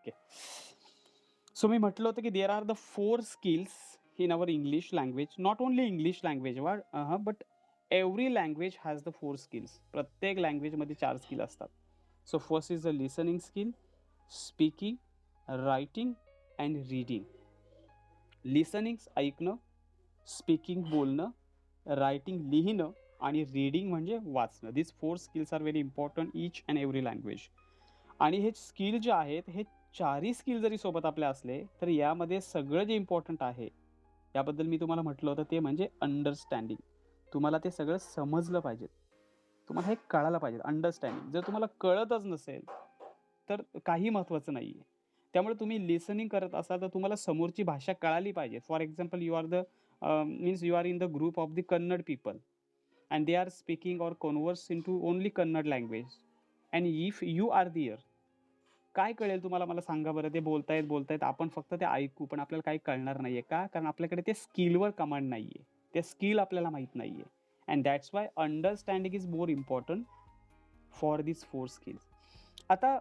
Okay. So मी म्हटलं होतं की there are the 4 skills in our English language. Not only English language but every language has the 4 skills. प्रत्येक लँग्वेजमध्ये 4 skill असतात. So first is the listening skill, speaking, writing and reading. Listening ऐकणं, speaking बोलणं, writing लिहिणं आणि reading म्हणजे वाचणं. This 4 skills are very important each and every language. आणि हे स्किल जे आहेत, हे चारही स्किल जरी सोबत आपले असले, तर यामध्ये सगळं जे इम्पॉर्टंट आहे, याबद्दल मी तुम्हाला म्हटलं होतं ते म्हणजे अंडरस्टँडिंग. तुम्हाला ते सगळं समजलं पाहिजे. तुम्हाला हे कळायला पाहिजे अंडरस्टँडिंग. जर तुम्हाला कळतच नसेल, तर काही महत्त्वाचं नाही आहे. त्यामुळे तुम्ही लिसनिंग करत असाल, तर तुम्हाला समोरची भाषा कळाली पाहिजे. For example you are the means you are in the group of the Kannada people and they are speaking or converse into only Kannada language and if you are there, काय कळेल तुम्हाला मला सांगा बरं? ते बोलतायत, बोलतायत. आपण फक्त ते ऐकू, पण आपल्याला काही कळणार नाहीये. का? कारण आपल्याकडे ते स्किलवर कमांड नाहीये. ते स्किल आपल्याला माहीत नाहीये. And that's why understanding is more important for these 4 skills. आता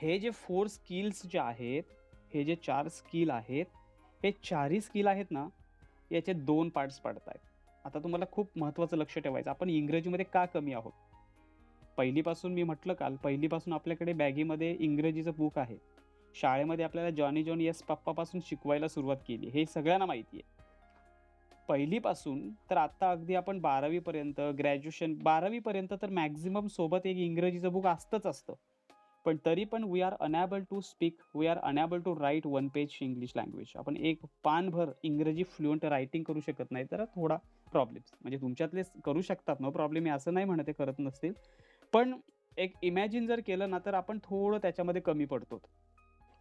हे जे 4 स्किल्स जे आहेत, हे जे 4 स्किल आहेत, हे चारही स्किल आहेत ना, याचे 2 पार्ट्स पडतायत. आता तुम्हाला खूप महत्त्वाचं लक्ष ठेवायचं. आपण इंग्रजीमध्ये का कमी आहोत? पहिलीपासून मी म्हटलं काल, पहिलीपासून आपल्याकडे बॅगेमध्ये इंग्रजीचं बुक आहे. शाळेमध्ये आपल्याला जॉनी जॉन येस पप्पापासून शिकवायला सुरुवात केली. हे सगळ्यांना माहिती आहे. पहिलीपासून तर आता अगदी आपण 12वी पर्यंत, ग्रॅज्युएशन 12वी पर्यंत तर मॅक्सिमम सोबत एक इंग्रजीचं बुक असतंच असतं. पण तरी पण we are unable to speak, we are unable to write one page English language. आपण एक पानभर इंग्रजी फ्लुएंट रायटिंग करू शकत नाही. तर थोडा प्रॉब्लेम्स म्हणजे तुमच्यातले करू शकतात, नो प्रॉब्लेम. मी असं नाही म्हणत आहे करत नसतील. पण एक इमॅजिन जर केलं ना, तर आपण थोडं त्याच्यामध्ये कमी पडतो.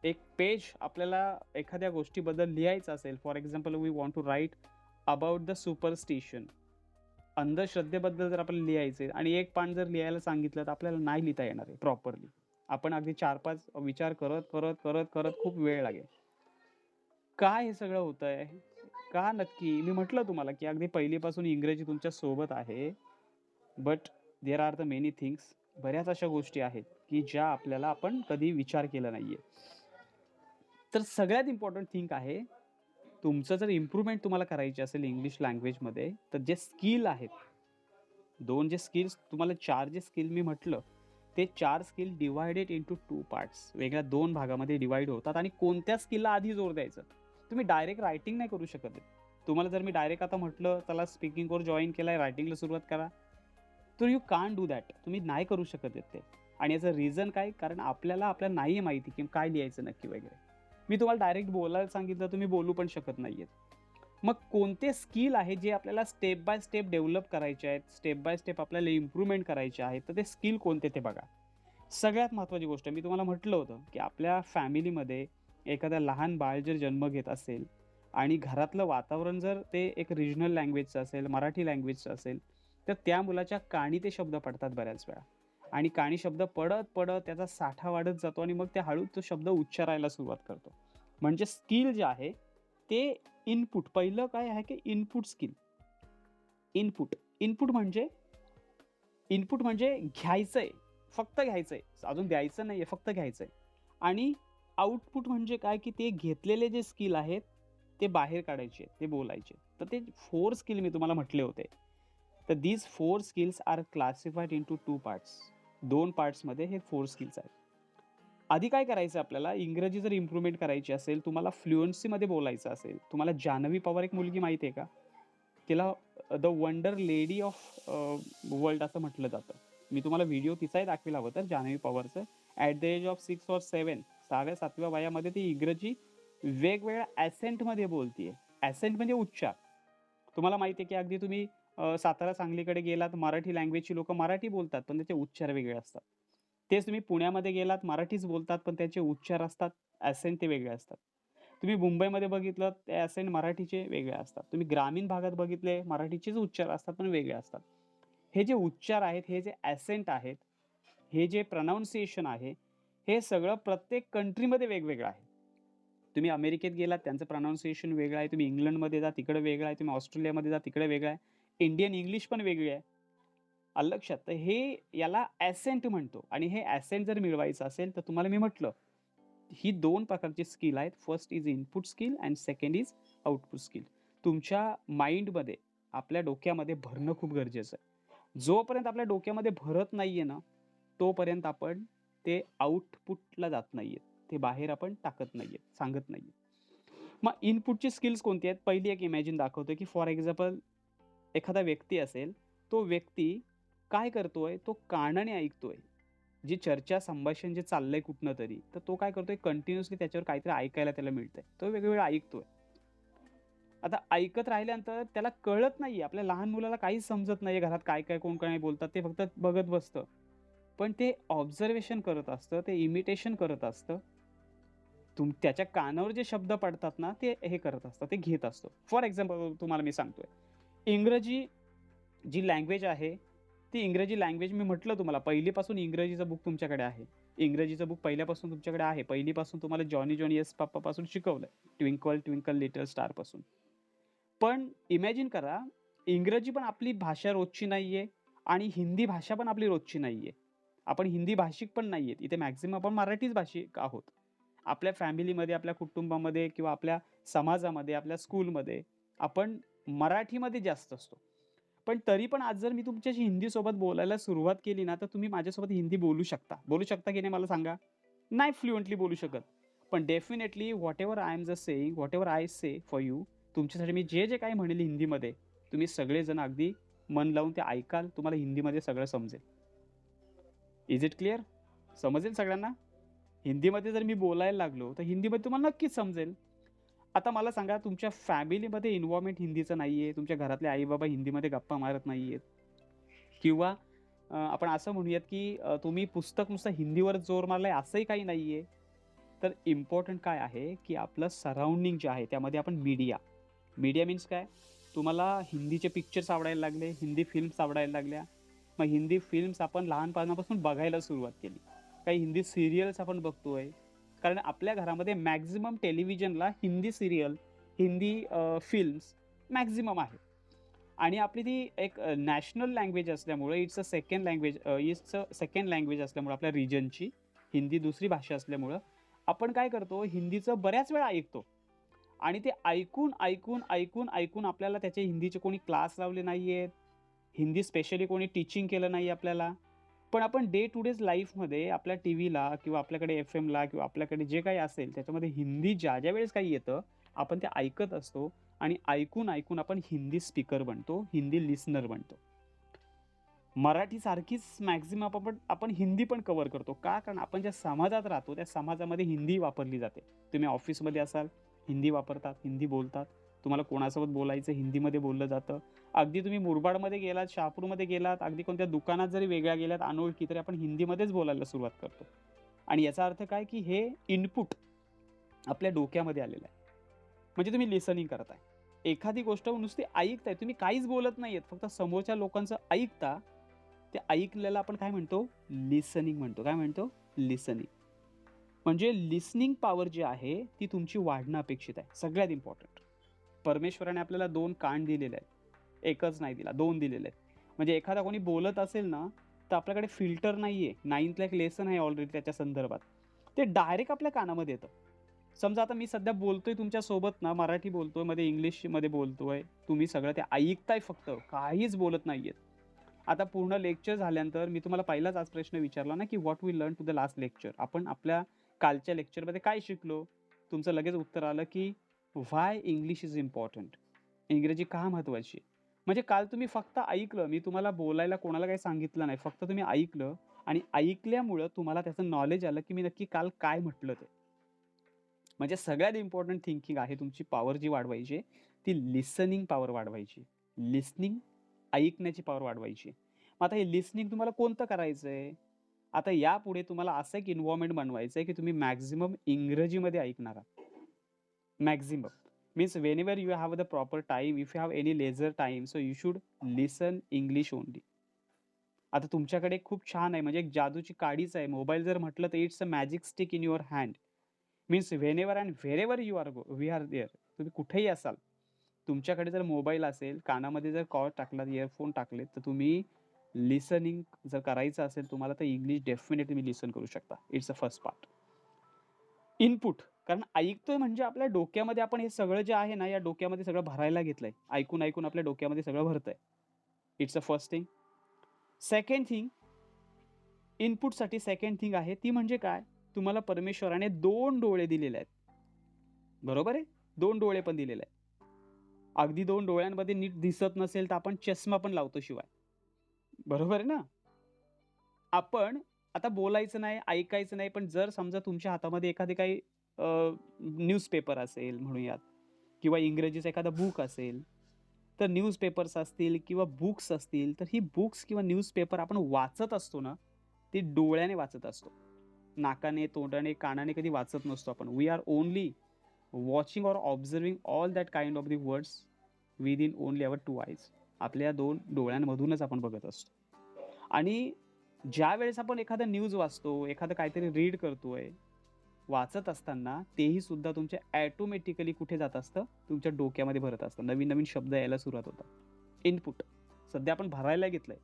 एक पेज आपल्याला एखाद्या गोष्टीबद्दल लिहायचं असेल, for example we want to write about the superstition. अंधश्रद्धेबद्दल जर आपल्याला लिहायचं आहे आणि एक पान जर लिहायला सांगितलं, तर आपल्याला नाही लिहिता येणार आहे प्रॉपरली. आपण अगदी 4-5 विचार करत, करत, करत, करत खूप वेळ लागेल. का हे सगळं होतंय? का नक्की? मी म्हटलं तुम्हाला, की अगदी पहिलीपासून इंग्रजी तुमच्या सोबत आहे. But there are the many things. बऱ्याच अशा गोष्टी आहेत, की ज्या आपल्याला आपण कधी विचार केला नाहीये. तर सगळ्यात इम्पोर्टंट थिंग आहे, तुमचं जर इम्प्रूव्हमेंट तुम्हाला करायची असेल इंग्लिश लँग्वेजमध्ये, तर जे स्किल आहेत, 2 जे स्किल्स तुम्हाला 4 जे स्किल मी म्हटलं, ते 4 स्किल डिव्हायडेड इंटू 2 पार्ट्स. वेगळ्या 2 भागामध्ये डिव्हाईड होतात आणि कोणत्या स्किलला आधी जोर द्यायचं? तुम्ही डायरेक्ट रायटिंग नाही करू शकत आहे. तुम्हाला जर मी डायरेक्ट आता म्हटलं, चला स्पीकिंग कोर्स जॉइन केलाय, रायटिंगला सुरुवात करा. तर यू कान्ट डू दॅट. तुम्ही नाही करू शकत आहेत ते. आणि याचं रिझन काय? कारण आपल्याला नाहीये माहिती, की काय लिहायचं नक्की वगैरे. मी तुम्हाला डायरेक्ट बोलायला सांगितलं, तुम्ही बोलू पण शकत नाहीयेत. मग कोणते स्किल आहे जे आपल्याला स्टेप बाय स्टेप डेव्हलप करायचे आहेत, स्टेप बाय स्टेप आपल्याला इम्प्रूव्हमेंट करायचे आहेत, तर ते स्किल कोणते ते बघा. सगळ्यात महत्त्वाची गोष्ट मी तुम्हाला म्हटलं होतं, की आपल्या फॅमिलीमध्ये एखादा लहान बाळ जर जन्म घेत असेल आणि घरातलं वातावरण जर ते एक रिजनल लँग्वेजचं असेल, मराठी लँग्वेजचं असेल, तर त्या मुलाच्या कानी ते शब्द पडतात बऱ्याच वेळा. आणि कानी शब्द पडत, पडत त्याचा साठा वाढत जातो आणि मग ते हळू तो शब्द उच्चारायला सुरुवात करतो. म्हणजे स्किल जे आहे ते इनपुट पहिलं काय आहे, की इनपुट स्किल. इनपुट. इनपुट म्हणजे घ्यायचंय, फक्त घ्यायचंय. अजून द्यायचं नाहीये, फक्त घ्यायचंय. आणि आउटपुट म्हणजे काय, की ते घेतलेले जे स्किल आहेत, ते बाहेर काढायचे, ते बोलायचे. तर ते 4 स्किल मी तुम्हाला म्हटले होते. तर these 4 skills are classified into 2 parts. 2 पार्ट्समध्ये हे 4 स्किल्स आहेत. आधी काय करायचं आपल्याला, इंग्रजी जर इम्प्रूव्हमेंट करायची असेल, तुम्हाला फ्लुएन्सीमध्ये बोलायचं असेल, तुम्हाला जान्हवी पवार एक मुलगी माहिती आहे का? तिला the wonder lady of world असं म्हटलं जातं. मी तुम्हाला व्हिडिओ तिचाही दाखविला हवं तर जान्हवी पवारचं. At the age of 6 or 7 6व्या-7व्या वयामध्ये ती इंग्रजी वेगवेगळ्या ॲसेंटमध्ये बोलतीये. ॲसेंट म्हणजे उच्चार. तुम्हाला माहिती आहे की अगदी तुम्ही सातारा, सांगलीकडे गेलात, मराठी लँग्वेजची लोकं मराठी बोलतात, पण त्याचे उच्चार वेगळे असतात. तेच तुम्ही पुण्यामध्ये गेलात, मराठीच बोलतात, पण त्याचे उच्चार असतात, ॲसेंट ते वेगळे असतात. तुम्ही मुंबईमध्ये बघितलं, ते ॲसेंट मराठीचे वेगळे असतात. तुम्ही ग्रामीण भागात बघितले, मराठीचेच उच्चार असतात, पण वेगळे असतात. हे जे उच्चार आहेत, हे जे ॲसेंट आहेत, हे जे प्रोनाउन्सिएशन आहे, हे सगळं प्रत्येक कंट्रीमध्ये वेगवेगळं आहे. तुम्ही अमेरिकेत गेलात, त्यांचं प्रोनाउन्सिएशन वेगळं आहे. तुम्ही इंग्लंडमध्ये जा, तिकडे वेगळं आहे. तुम्ही ऑस्ट्रेलियामध्ये जा, तिकडे वेगळं आहे. इंडियन इंग्लिश पण वेगळी आहे. आलं लक्षात? तर याला ॲसेंट म्हणतो आणि हे ॲसेंट जर मिळवायचं असेल, तर तुम्हाला मी म्हटलं, ही 2 प्रकारची स्किल आहेत. First is input skill and second is output skill. तुमच्या माइंडमध्ये, आपल्या डोक्यामध्ये भरणं खूप गरजेचं आहे. जोपर्यंत आपल्या डोक्यामध्ये भरत नाहीये ना, तोपर्यंत आपण ते आउटपुटला जात नाहीये. ते बाहेर आपण टाकत नाहीये, सांगत नाहीये. मग इनपुटची स्किल्स कोणती आहेत? पहिली एक इमॅजिन दाखवतो, की फॉर एक्झाम्पल एखादा व्यक्ती असेल, तो व्यक्ती काय करतोय? तो कानाने ऐकतोय. जी चर्चा, संभाषण जे चाललंय कुठनं तरी, तर तो काय करतोय कंटिन्युअसली त्याच्यावर काहीतरी ऐकायला त्याला मिळतंय. तो वेगवेगळं ऐकतोय. आता ऐकत राहिल्यानंतर त्याला कळत नाहीये. आपल्या लहान मुलाला काहीच समजत नाहीये घरात काय-काय, कोण काय बोलतात ते फक्त बघत बसतं. पण ते ऑब्झर्वेशन करत असतं, ते इमिटेशन करत असतं. त्याच्या कानावर जे शब्द पडतात ना, ते हे करत असतं, ते घेत असतो. फॉर एक्झाम्पल तुम्हाला मी सांगतोय. इंग्रजी जी लँग्वेज आहे, ती इंग्रजी लँग्वेज मी म्हटलं तुम्हाला पहिलीपासून इंग्रजीचं बुक तुमच्याकडे आहे. इंग्रजीचं बुक पहिल्यापासून तुमच्याकडे आहे. पहिलीपासून तुम्हाला जॉनी जॉनी येस पासून शिकवलंय. ट्विंकल ट्विंकल लिटल स्टार पासून. पण इमॅजिन करा, इंग्रजी पण आपली भाषा रोजची नाहीये आणि हिंदी भाषा पण आपली रोजची नाहीये. आपण हिंदी भाषिक पण नाहीयेत. इथे मॅक्सिमम आपण मराठीच भाषिक आहोत. आपल्या फॅमिलीमध्ये, आपल्या कुटुंबामध्ये किंवा आपल्या समाजामध्ये, आपल्या स्कूलमध्ये आपण मराठीमध्ये जास्त असतो. पण तरी पण आज जर मी तुमच्याशी हिंदीसोबत बोलायला सुरुवात केली ना, तर तुम्ही माझ्यासोबत हिंदी बोलू शकता. बोलू शकता की नाही मला सांगा? नाही फ्लुएंटली बोलू शकत. पण definitely whatever I am just saying, whatever I say for you, तुमच्यासाठी मी जे काही म्हणेल हिंदीमध्ये, तुम्ही सगळेजण अगदी मन लावून ते ऐकाल. तुम्हाला हिंदीमध्ये सगळं समजेल. Is it clear? समजेल सगळ्यांना? हिंदीमध्ये जर मी बोलायला लागलो, तर हिंदीमध्ये तुम्हाला नक्कीच समजेल. आता मला सांगा तुमच्या फॅमिलीमध्ये इन्व्हॉल्वमेंट हिंदीचं नाहीये. तुमच्या घरातले आई-बाबा हिंदीमध्ये गप्पा मारत नाहीयेत किंवा आपण असं म्हणूयात, की तुम्ही पुस्तक नुसतं हिंदीवर जोर मारलाय असंही काही नाहीये. तर इम्पोर्टंट काय आहे, की आपलं सराउंडिंग जे आहे त्यामध्ये आपण मीडिया. मीडिया मीन्स काय? तुम्हाला हिंदीचे पिक्चर्स आवडायला लागले, हिंदी फिल्म्स आवडायला लागल्या. मग हिंदी फिल्म्स आपण लहानपणापासून बघायला सुरुवात केली. काही हिंदी सीरियल्स आपण बघतोय. कारण आपल्या घरामध्ये मॅक्सिमम टेलिव्हिजनला Hindi serial, Hindi films maximum आहे. आणि आपली ती एक नॅशनल लँग्वेज असल्यामुळे इट्स अ सेकंड लँग्वेज असल्यामुळे आपल्या रिजनची हिंदी दुसरी भाषा असल्यामुळं आपण काय करतो हिंदीचं बऱ्याच वेळा ऐकतो. आणि ते ऐकून, ऐकून, ऐकून, ऐकून आपल्याला त्याचे हिंदीचे कोणी क्लास लावले नाहीयेत. हिंदी स्पेशली कोणी टीचिंग केलं नाही आपल्याला. पण आपण डे टू डेज लाईफमध्ये आपल्या टीव्हीला किंवा आपल्याकडे एफ-एमला किंवा आपल्याकडे जे काही असेल त्याच्यामध्ये हिंदी ज्या वेळेस काही येतं, आपण ते ऐकत असतो आणि ऐकून, ऐकून आपण हिंदी स्पीकर बनतो, हिंदी लिसनर बनतो. मराठीसारखीच मॅक्सिमम आपण हिंदी पण कव्हर करतो. का? कारण आपण ज्या समाजात राहतो, त्या समाजामध्ये हिंदी वापरली जाते. तुम्ही ऑफिसमध्ये असाल, हिंदी वापरतात, हिंदी बोलतात. तुम्हाला कोणासोबत बोलायचं हिंदीमध्ये बोललं जातं. अगदी तुम्ही मुरबाडमध्ये गेलात, शहापूरमध्ये गेलात, अगदी कोणत्या दुकानात जरी वेगळ्या गेलात अनोळखी, तरी आपण हिंदीमध्येच बोलायला सुरुवात करतो. आणि याचा अर्थ काय, की हे इनपुट आपल्या डोक्यामध्ये आलेलं आहे. म्हणजे तुम्ही लिसनिंग करताय. एखादी गोष्ट नुसती ऐकताय. तुम्ही काहीच बोलत नाहीयेत. फक्त समोरच्या लोकांचं ऐकता. ते ऐकल्याला आपण काय म्हणतो? लिसनिंग म्हणतो. काय म्हणतो? लिसनिंग. म्हणजे लिसनिंग पॉवर जी आहे, ती तुमची वाढणं अपेक्षित आहे. सगळ्यात इम्पोर्टंट. परमेश्वराने आपल्याला 2 कान दिलेले आहेत. एकच नाही दिला, 2 दिलेले आहेत. म्हणजे एखादा कोणी बोलत असेल ना, तर आपल्याकडे फिल्टर नाहीये. 9thला एक लेसन आहे ऑलरेडी त्याच्या संदर्भात. ते डायरेक्ट आपल्या कानामध्ये येतं. समजा आता मी सध्या बोलतोय तुमच्यासोबत ना, मराठी बोलतोय, मध्ये इंग्लिशमध्ये बोलतोय. तुम्ही सगळं ते ऐकताय फक्त, काहीच बोलत नाहीयेत. आता पूर्ण लेक्चर झाल्यानंतर मी तुम्हाला पहिलाच आज प्रश्न विचारला ना, की what we learn to the last lecture. आपण आपल्या कालच्या लेक्चरमध्ये काय शिकलो? तुमचं लगेच उत्तर आलं, की व्हाय इंग्लिश इज इम्पोर्टंट. इंग्रजी का महत्त्वाची आहे? म्हणजे काल तुम्ही फक्त ऐकलं. मी तुम्हाला बोलायला कोणाला काही सांगितलं नाही. फक्त तुम्ही ऐकलं आणि ऐकल्यामुळं तुम्हाला त्याचं नॉलेज आलं, की मी नक्की काल काय म्हटलं ते. म्हणजे सगळ्यात इम्पोर्टंट थिंकिंग आहे तुमची पॉवर जी वाढवायची आहे, ती लिसनिंग पॉवर वाढवायची. लिसनिंग ऐकण्याची पॉवर वाढवायची. मग आता हे लिसनिंग तुम्हाला कोणतं करायचंय? आता यापुढे तुम्हाला असं एक एन्व्हायर्नमेंट बनवायचंय, की तुम्ही मॅक्सिमम इंग्रजीमध्ये ऐकणार आहात. Maximum. Means whenever you have the proper time, if you have any leisure time, so you should listen English only. आता तुमच्याकडे खूप छान आहे म्हणजे एक जादूची काडीच आहे. मोबाईल जर म्हटलं तर it's a magic stick in your hand. Means whenever and wherever you are we are there. तुम्ही कुठेही असाल. तुमच्याकडे जर मोबाईल असेल, कानामध्ये जर कॉर्ड टाकलात, इयरफोन टाकलेत, तर तुम्ही लिसनिंग जर करायचं असेल तुम्हाला, तर इंग्लिश डेफिनेटली तुम्ही लिसन करू शकता. It's a first part. Input. कारण ऐकतोय म्हणजे आपल्या डोक्यामध्ये आपण हे सगळं जे आहे ना, या डोक्यामध्ये सगळं भरायला घेतलंय. ऐकून आपल्या डोक्यामध्ये सगळं भरतंय. It's a first thing. Second thing, इनपुटसाठी सेकंड थिंग आहे ती म्हणजे काय? तुम्हाला परमेश्वराने 2 डोळे दिलेले आहेत. बरोबर आहे? 2 डोळे पण दिलेले आहेत. अगदी 2 डोळ्यांमध्ये नीट दिसत नसेल, तर आपण चष्मा पण लावतो शिवाय. बरोबर आहे ना? आपण आता बोलायचं नाही, ऐकायचं नाही, पण जर समजा तुमच्या हातामध्ये एखादे काही न्यूजपेपर असेल म्हणूयात किंवा इंग्रजीचा एखादा बुक असेल, तर न्यूजपेपर्स असतील किंवा बुक्स असतील, तर ही बुक्स किंवा न्यूजपेपर आपण वाचत असतो ना, ते डोळ्याने वाचत असतो. नाकाने, तोंडाने, कानाने कधी वाचत नसतो आपण. We are only watching or observing all that kind of the words within only our 2 eyes. आपल्या 2 डोळ्यांमधूनच आपण बघत असतो. आणि ज्यावेळेस आपण एखादा न्यूज वाचतो, एखादं काहीतरी रीड करतोय, वाचत असताना तेही सुद्धा तुमच्या ऑटोमॅटिकली कुठे जात असतं? तुमच्या डोक्यामध्ये भरत असतं. नवीन-नवीन शब्द यायला सुरुवात होतात. इनपुट. सध्या आपण भरायला घेतलंय.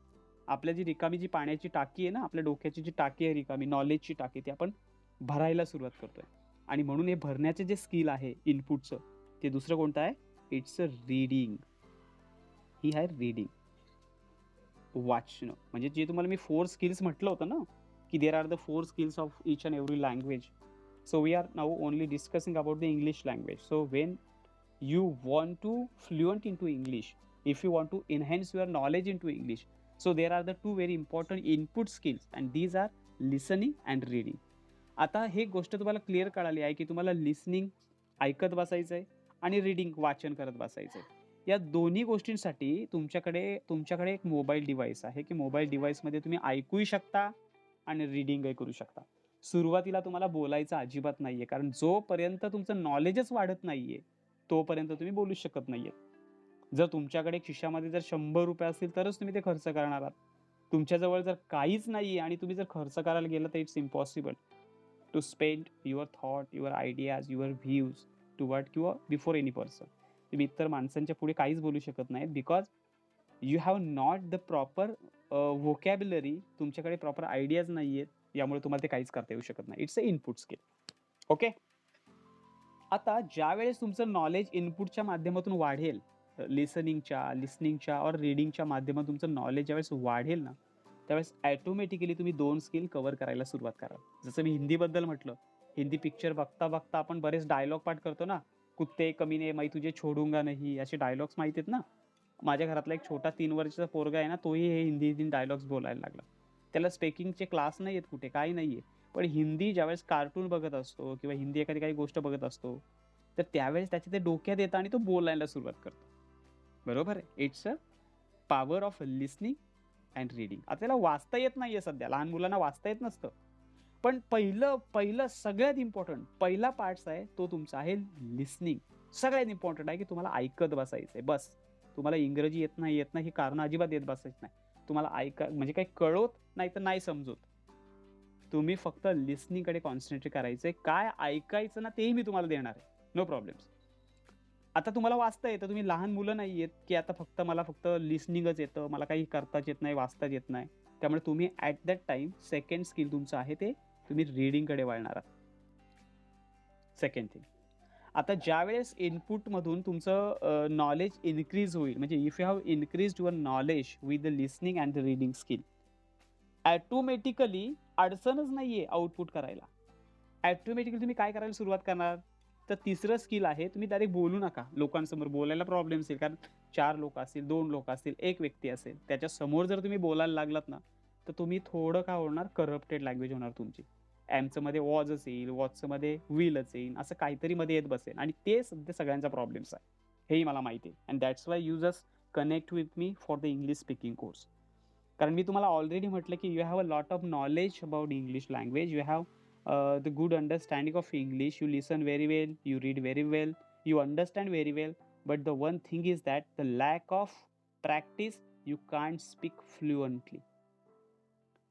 आपल्या जी रिकामी जी पाण्याची टाकी आहे ना, आपल्या डोक्याची जी टाकी आहे रिकामी, नॉलेजची टाकी, ती आपण भरायला सुरुवात करतोय. आणि म्हणून हे भरण्याचे जे स्किल आहे इनपुटचं, ते दुसरं कोणतं आहे? It's a reading. ही आहे रीडिंग. वाचणं. म्हणजे जे तुम्हाला मी 4 स्किल्स म्हटलं होतं ना, की there are the 4 skills of each and every language. So we are now only discussing about the English language. So when you want to fluent into English, if you want to enhance your knowledge into English, so there are the two very important input skills and these are listening and reading. आता हे गोष्ट तुम्हाला clear कळाली आहे, की तुम्हाला listening ऐकत बसायचं आहे आणि रीडिंग वाचन करत बसायचं आहे. या दोन्ही गोष्टींसाठी तुमच्याकडे एक मोबाईल डिव्हाइस आहे, की मोबाईल डिव्हाइसमध्ये तुम्ही ऐकूही शकता आणि रीडिंगही करू शकता. सुरुवातीला तुम्हाला बोलायचं अजिबात नाहीये, कारण जोपर्यंत तुमचं नॉलेजच वाढत नाहीये, तोपर्यंत तुम्ही बोलूच शकत नाहीये. जर तुमच्याकडे खिशामध्ये जर ₹100 असतील तरच तुम्ही ते खर्च करणार आहात. तुमच्याजवळ जर काहीच नाहीये आणि तुम्ही जर खर्च करायला गेलात तर it's impossible to spend your thought, your ideas, your views toward किंवा बिफोर एनी पर्सन. तुम्ही इतर माणसांच्या पुढे काहीच बोलू शकत नाहीत because you have not the proper vocabulary. तुमच्याकडे प्रॉपर आयडियाज नाहीयेत. यामुळे तुम्हाला ते काहीच करता येऊ शकत नाही. It's a input skill. Okay. आता ज्यावेळेस तुमचं नॉलेज इनपुटच्या माध्यमातून वाढेल, लिसनिंगच्या और रीडिंगच्या माध्यमातून तुमचं नॉलेज ज्यावेळेस वाढेल ना, त्यावेळेस ऑटोमॅटिकली तुम्ही 2 स्किल कव्हर करायला सुरुवात कराल. जसं मी हिंदीबद्दल म्हटलं, हिंदी पिक्चर बघता-बघता आपण बरेच डायलॉग पाठ करतो ना, "कुत्ते कमीने मैं तुझे छोडूंगा नहीं" असे डायलॉग्स माहिती आहेत ना. माझ्या घरातला एक छोटा 3 वर्षाचा पोरगा आहे ना, तोही हे हिंदी डायलॉग्स बोलायला लागला. त्याला स्पीकिंगचे क्लास नाहीयेत कुठे, काही नाहीये. पण हिंदी ज्यावेळेस कार्टून बघत असतो किंवा हिंदी एखादी काही गोष्ट बघत असतो, तर त्यावेळेस त्याच्या ते डोक्यात येतं आणि तो बोलायला सुरुवात करतो. बरोबर आहे. It's a power of listening and reading. आता त्याला वाचता येत नाहीये सध्या. लहान मुलांना वाचता येत नसतं. पण पहिलं पहिलं सगळ्यात इम्पोर्टंट पहिला पार्ट्स आहे तो तुमचा आहे लिसनिंग. सगळ्यात इम्पोर्टंट आहे की तुम्हाला ऐकत बसायचंय बस. तुम्हाला इंग्रजी येत नाही ही कारणं अजिबात देत बसायची नाही. तुम्हाला म्हणजे काही कळोत नाही तर नाही समजोत. तुम्ही फक्त लिसनिंगकडे कॉन्सन्ट्रेट करायचंय. काय ऐकायचं ना तेही मी तुम्हाला देणार आहे. No problems. आता तुम्हाला वाचता येतं. तुम्ही लहान मुलं नाहीयेत, की आता मला फक्त लिसनिंगच येतं. मला काही करताच येत नाही, वाचताच येत नाही. त्यामुळे तुम्ही at that time second skill तुमचं आहे ते तुम्ही रीडिंगकडे वळणार आहात. Second thing. आता ज्यावेळेस इनपुटमधून तुमचं नॉलेज इन्क्रीज होईल, म्हणजे if you have increased your knowledge with the listening and the reading skill, automatically अडचणच नाहीये आउटपुट करायला. ऑटोमॅटिकली तुम्ही काय करायला सुरुवात करणार? तर तिसरं स्किल आहे, तुम्ही डायरेक्ट बोलू नका. लोकांसमोर बोलायला प्रॉब्लेम्स येईल. कारण 4 लोकं असतील, 2 लोकं असतील, 1 व्यक्ती असेल. त्याच्यासमोर जर तुम्ही बोलायला लागलात ना, तर तुम्ही थोडं काय होणार, करप्टेड लँग्वेज होणार तुमची. एमचं मध्ये वॉजच येईल, वॉचचं मध्ये विलच येईल, असं काहीतरी मध्ये येत बसेल आणि ते सध्या सगळ्यांचा प्रॉब्लेम्स आहे. हेही मला माहिती आहे. And that's why you just connect with me for the English speaking course. कारण मी तुम्हाला ऑलरेडी म्हटलं, की you have a lot of knowledge about English language. You have the good understanding of English. You listen very well, you read very well, you understand very well. But the one thing is that the lack of practice, you can't speak fluently.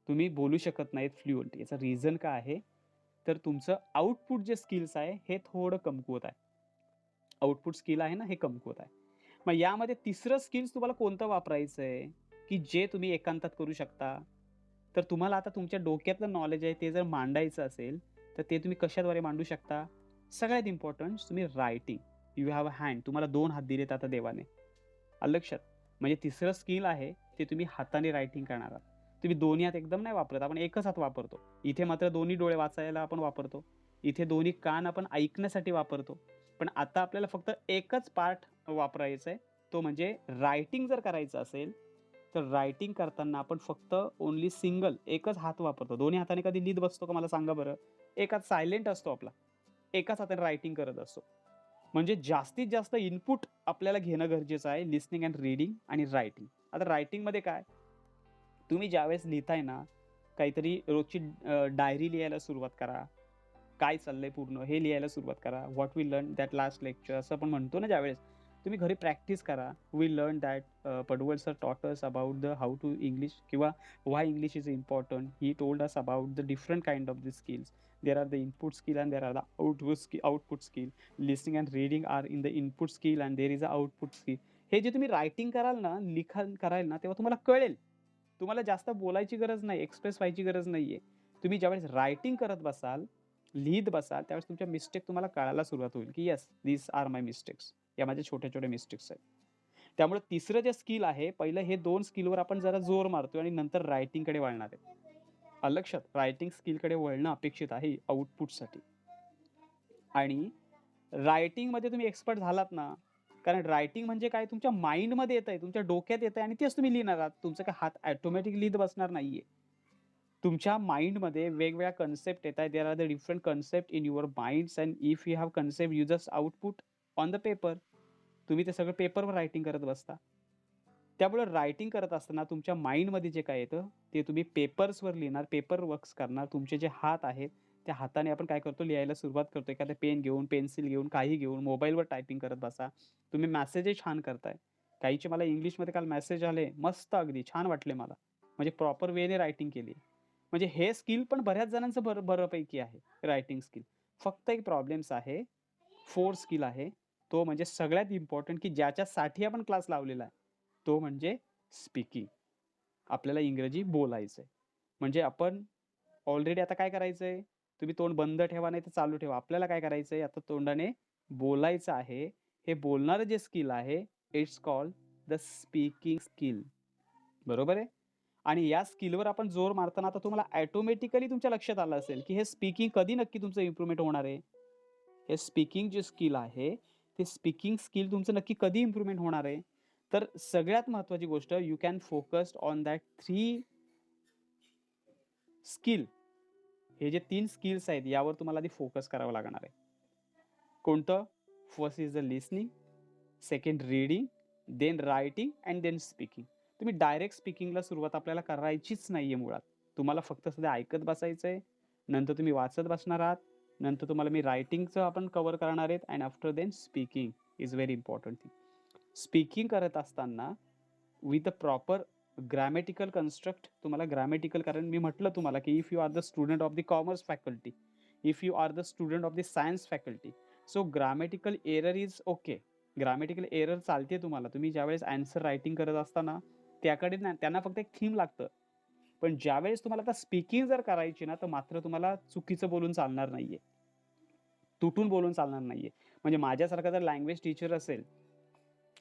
तुम्ही बोलू शकत नाहीत fluent. याचं reason काय आहे? तर तुमचं output जे स्किल्स आहे, हे थोडं कमकुवत आहे. आउटपुट स्किल आहे ना, हे कमकुवत आहे. मग यामध्ये तिसरं स्किल्स तुम्हाला कोणतं वापरायचं आहे, की जे तुम्ही एकांतात करू शकता? तर तुम्हाला आता तुमच्या डोक्यातलं नॉलेज आहे ते जर मांडायचं असेल, तर ते तुम्ही कशाद्वारे मांडू शकता? सगळ्यात इम्पॉर्टंट तुम्ही writing. You have a hand. तुम्हाला 2 हात दिलेत आता देवाने. आलं लक्षात? म्हणजे तिसरं स्किल आहे ते तुम्ही हाताने रायटिंग करणार आहात. तुम्ही दोन्ही हात एकदम नाही वापरत. आपण एकच हात वापरतो. इथे मात्र दोन्ही डोळे वाचायला आपण वापरतो. इथे दोन्ही कान आपण ऐकण्यासाठी वापरतो. पण आता आपल्याला फक्त एकच पार्ट वापरायचा आहे. तो म्हणजे रायटिंग जर करायचं असेल, तर रायटिंग करताना आपण फक्त ओन्ली सिंगल एकच हात वापरतो. दोन्ही हाताने कधी लिहित बसतो का मला सांगा बरं? एक हात सायलेंट असतो आपला. एकाच हाताने रायटिंग करत असतो. म्हणजे जास्तीत जास्त इनपुट आपल्याला घेणं गरजेचं आहे लिसनिंग अँड रीडिंग आणि रायटिंग. आता रायटिंगमध्ये काय? तुम्ही ज्यावेळेस लिहिताय ना, काहीतरी रोजची डायरी लिहायला सुरुवात करा. काय चाललंय पूर्ण हे लिहायला सुरुवात करा. What we learn that last lecture असं आपण म्हणतो ना ज्यावेळेस, तुम्ही घरी प्रॅक्टिस करा. We learn that Padwal sir taught us about the how to English किंवा why English is important. He told us about the different kind of the skills. There are the input skill and there are the output skill. Listening and reading are in the input skill and there is a output skill. हे जे तुम्ही writing कराल ना, लिखाण कराल ना, तेव्हा तुम्हाला कळेल. तुम्हाला जास्त बोलायची गरज नाही, एक्सप्रेस व्हायची गरज नाहीये. तुम्ही ज्यावेळेस रायटिंग करत बसाल, लिहित बसाल, त्यावेळेस तुमच्या मिस्टेक तुम्हाला कळायला सुरुवात होईल, की yes these are my mistakes. या माझ्या छोट्या-छोट्या मिस्टेक्स आहेत. त्यामुळे तिसरं जे स्किल आहे, पहिलं हे 2 स्किलवर आपण जरा जोर मारतोय आणि नंतर रायटिंगकडे वळणार आहे. आलं लक्षात? रायटिंग स्किलकडे वळणं अपेक्षित आहे आउटपुटसाठी. आणि रायटिंगमध्ये तुम्ही एक्सपर्ट झालात ना, कारण रायटिंग म्हणजे काय तुमच्या माइंडमध्ये येतंय, तुमच्या डोक्यात येतंय आणि तेच तुम्ही लिहिणार आहात. तुमचा काय हात ऑटोमॅटिक लिहित बसणार नाहीये. तुमच्या माइंडमध्ये वेगवेगळ्या कन्सेप्ट येतायत. There are the different concept in your minds and if you have concept you just output on the paper. तुम्ही ते सगळं पेपरवर रायटिंग करत बसता. त्यामुळे रायटिंग करत असताना तुमच्या माइंडमध्ये जे काय येतं, ते तुम्ही पेपर्सवर लिहिणार, पेपर वर्क्स करणार. तुमचे जे हात आहेत, त्या हाताने आपण काय करतो लिहायला सुरुवात करतो. एखादा पेन घेऊन, पेन्सिल घेऊन, काही घेऊन मोबाईलवर टायपिंग करत बसा. तुम्ही मेसेजही छान करताय. काहीचे मला इंग्लिशमध्ये काल मेसेज आले, मस्त अगदी छान वाटले मला. म्हणजे प्रॉपर वेने रायटिंग केली. म्हणजे हे स्किल पण बऱ्याच जणांचं बऱ्यापैकी आहे, रायटिंग स्किल. फक्त एक प्रॉब्लेम्स आहे, 4 स्किल आहे. तो म्हणजे सगळ्यात इम्पोर्टंट, की ज्याच्यासाठी आपण क्लास लावलेला आहे. तो म्हणजे स्पीकिंग. आपल्याला इंग्रजी बोलायचंय. म्हणजे आपण ऑलरेडी आता काय करायचंय? तुम्ही तोंड बंद ठेवा, नाहीतर चालू ठेवा. आपल्याला काय करायचंय? आता तोंडाने बोलायचं आहे. हे बोलणारं जे स्किल आहे, it's called the speaking skill. बरोबर आहे? आणि या स्किलवर आपण जोर मारताना आता तुम्हाला ऑटोमॅटिकली तुमच्या लक्षात आलं असेल, की हे स्पीकिंग कधी नक्की तुमचं इम्प्रूव्हमेंट होणार आहे? हे स्पीकिंग जे स्किल आहे, ते स्पीकिंग स्किल तुमचं नक्की कधी इम्प्रूव्हमेंट होणार आहे? तर सगळ्यात महत्त्वाची गोष्ट you can focus on that 3 skill. हे जे 3 स्किल्स आहेत यावर तुम्हाला आधी फोकस करावं लागणार आहे. कोणतं? First is the listening, second reading, then writing and then speaking. तुम्ही डायरेक्ट स्पीकिंगला सुरुवात आपल्याला करायचीच नाहीये मुळात. तुम्हाला फक्त सध्या ऐकत बसायचंय. नंतर तुम्ही वाचत बसणार आहात. नंतर तुम्हाला मी रायटिंगचं आपण कव्हर करणार आहेत and after then speaking is very important thing. Speaking करत असताना with a proper grammatical construct तुम्हाला ग्रामॅटिकल कारण मी म्हटलं तुम्हाला, की if you are the student of the commerce faculty, if you are the student of the science faculty, so grammatical error is okay. Grammatical error चालते तुम्हाला. तुम्ही ज्यावेळेस ॲन्सर रायटिंग करत असताना त्याकडे ना त्यांना फक्त एक थीम लागतं. पण ज्यावेळेस तुम्हाला आता स्पीकिंग जर करायची ना, तर मात्र तुम्हाला चुकीचं बोलून चालणार नाहीये. तुटून बोलून चालणार नाहीये. म्हणजे माझ्यासारखा जर लँग्वेज टीचर असेल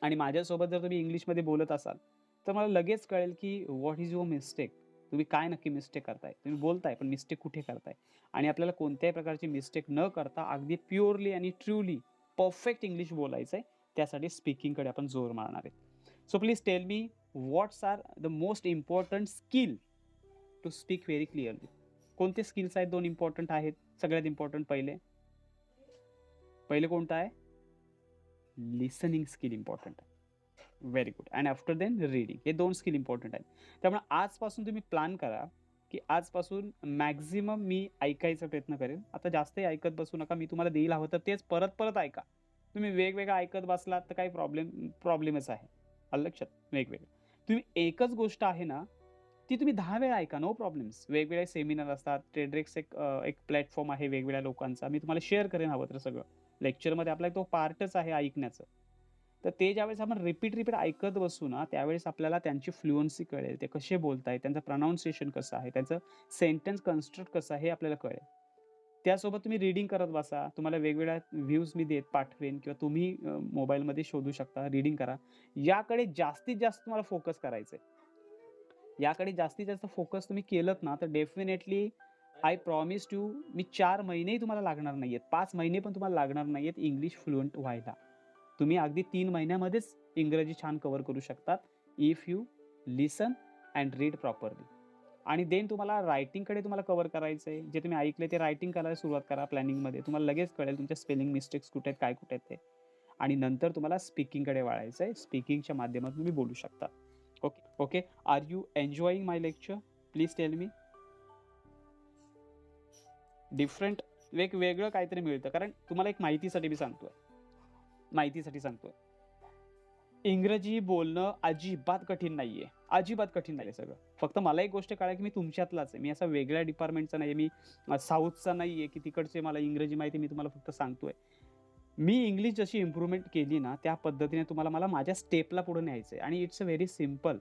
आणि माझ्यासोबत जर तुम्ही इंग्लिशमध्ये बोलत असाल, तर मला लगेच कळेल की व्हॉट इज युअर मिस्टेक? तुम्ही काय नक्की मिस्टेक करताय? तुम्ही बोलताय, पण मिस्टेक कुठे करताय? आणि आपल्याला कोणत्याही प्रकारची मिस्टेक न करता अगदी प्युअरली आणि ट्रूली परफेक्ट इंग्लिश बोलायचंय. त्यासाठी स्पीकिंगकडे आपण जोर मारणार आहे. So please tell me what's are the most important skill to speak very clearly? कोणते स्किल्स आहेत 2 इम्पोर्टंट आहेत? सगळ्यात इम्पोर्टंट पहिले. पहिले कोणतं आहे? लिसनिंग स्किल इम्पॉर्टंट आहे. Very good and after then reading. हे 2 स्किल इम्पॉर्टंट आहेत. त्यामुळे आजपासून तुम्ही प्लॅन करा, की आजपासून मॅक्सिमम मी ऐकायचा प्रयत्न करेन. आता जास्तही ऐकत बसू नका. मी तुम्हाला देईल हवं तर तेच परत-परत ऐका. तुम्ही वेगवेगळं ऐकत बसलात तर काही प्रॉब्लेमच आहे. आलं लक्षात? वेगवेगळं. तुम्ही एकच गोष्ट आहे ना, ती तुम्ही 10 वेळा ऐका, नो प्रॉब्लेम्स. वेगवेगळे सेमिनार असतात. TEDx एक प्लॅटफॉर्म आहे वेगवेगळ्या लोकांचा. मी तुम्हाला शेअर करेन हवं तर सगळं. लेक्चरमध्ये आपला तो पार्टच आहे ऐकण्याचं. तर ते ज्यावेळेस आपण रिपीट ऐकत बसू ना, त्यावेळेस आपल्याला त्यांची फ्लुएन्सी कळेल. ते कसे बोलतायत, त्यांचं प्रोनाउन्सिएशन कसं आहे, त्यांचं सेंटन्स कन्स्ट्रक्ट कसं आहे हे आपल्याला कळेल. त्यासोबत तुम्ही रीडिंग करत बसा. तुम्हाला वेगवेगळ्या व्ह्यूज मी पाठवेन किंवा तुम्ही मोबाईलमध्ये शोधू शकता, रीडिंग करा. याकडे जास्तीत जास्त तुम्हाला फोकस करायचंय. याकडे जास्तीत जास्त फोकस तुम्ही केलत ना, तर डेफिनेटली आय प्रॉमिस यू मी 4 महिनेही तुम्हाला लागणार नाहीयेत. 5 महिने पण तुम्हाला लागणार नाहीयेत इंग्लिश फ्लुएंट व्हायला. तुम्ही अगदी 3 महिन्यामध्येच इंग्रजी छान कव्हर करू शकतात. If you listen and read properly. आणि देन तुम्हाला रायटिंगकडे तुम्हाला कव्हर करायचंय. जे तुम्ही ऐकलंय ते रायटिंग करायला सुरुवात करा प्लॅनिंगमध्ये. तुम्हाला लगेच कळेल तुमच्या स्पेलिंग मिस्टेक्स कुठे आहेत, काय कुठे आहेत ते. आणि नंतर तुम्हाला स्पीकिंगकडे वळायचंय. स्पीकिंगच्या माध्यमातून तुम्ही बोलू शकता. Okay, okay. Are you enjoying my lecture? Please tell me. Different वेगवेगळं काहीतरी मिळतं. कारण तुम्हाला एक माहितीसाठी मी सांगतोय. माहितीसाठी सांगतोय. इंग्रजी बोलणं अजिबात कठीण नाहीये. अजिबात कठीण नाहीये सगळं. फक्त मला एक गोष्ट कळाली, की मी तुमच्यातलाच आहे. मी असा वेगळ्या डिपार्टमेंटचा नाहीये. मी साऊथचा नाहीये, की तिकडचे मला इंग्रजी माहिती मी तुम्हाला फक्त सांगतोय. मी इंग्लिश जशी इम्प्रूव्हमेंट केली ना, त्या पद्धतीने तुम्हाला मला माझ्या स्टेपला पुढे न्यायचंय आणि इट्स अ व्हेरी सिंपल.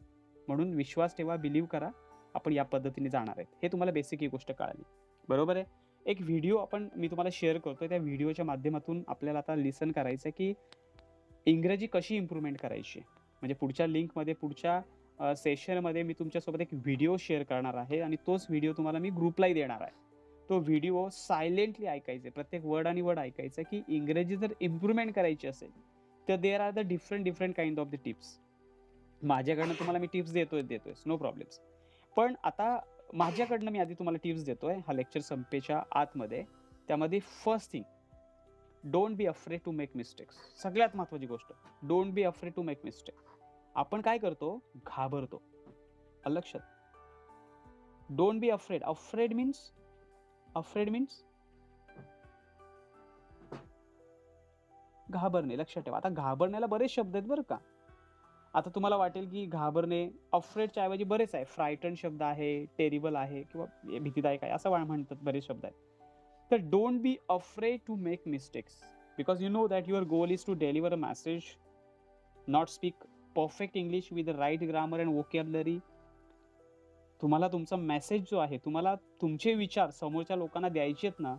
म्हणून विश्वास ठेवा, बिलीव्ह करा. आपण या पद्धतीने जाणार आहेत. हे तुम्हाला बेसिक ही गोष्ट कळाली. बरोबर आहे. एक व्हिडिओ मी तुम्हाला शेअर करतोय. त्या व्हिडिओच्या माध्यमातून आपल्याला आता लिसन करायचं की इंग्रजी कशी इम्प्रूव्हमेंट करायची. म्हणजे पुढच्या लिंकमध्ये पुढच्या सेशनमध्ये मी तुमच्यासोबत एक व्हिडिओ शेअर करणार आहे आणि तोच व्हिडिओ तुम्हाला मी ग्रुपलाही देणार आहे. तो व्हिडिओ सायलेंटली ऐकायचा आहे. प्रत्येक वर्ड आणि वर्ड ऐकायचा की इंग्रजी जर इम्प्रूव्हमेंट करायची असेल, तर there are the different kind of the tips. माझ्याकडनं तुम्हाला मी टिप्स देतोय, नो प्रॉब्लेम्स. पण आता माझ्याकडनं मी आधी तुम्हाला टिप्स देतोय हा लेक्चर संपेच्या आतमध्ये. त्यामध्ये first thing, don't be afraid to make mistakes. सगळ्यात महत्त्वाची गोष्ट, don't be afraid to make mistake. आपण काय करतो? घाबरतो. आलं लक्षात? Don't be afraid. Afraid means घाबरणे. लक्षात ठेवा. आता घाबरण्याला बरेच शब्द आहेत बरं का. आता तुम्हाला वाटेल की घाबरणे, अफ्रेडच्या ऐवजी बरेच आहे. फ्रायटन शब्द आहे, टेरिबल आहे किंवा भीतीदायक आहे असं म्हणतात, बरेच शब्द आहेत. तर don't be afraid to make mistakes because you know that your goal is to deliver a message, not speak perfect English with right grammar and vocabulary. तुम्हाला तुमचा मेसेज जो आहे, तुम्हाला तुमचे विचार समोरच्या लोकांना द्यायचे आहेत ना,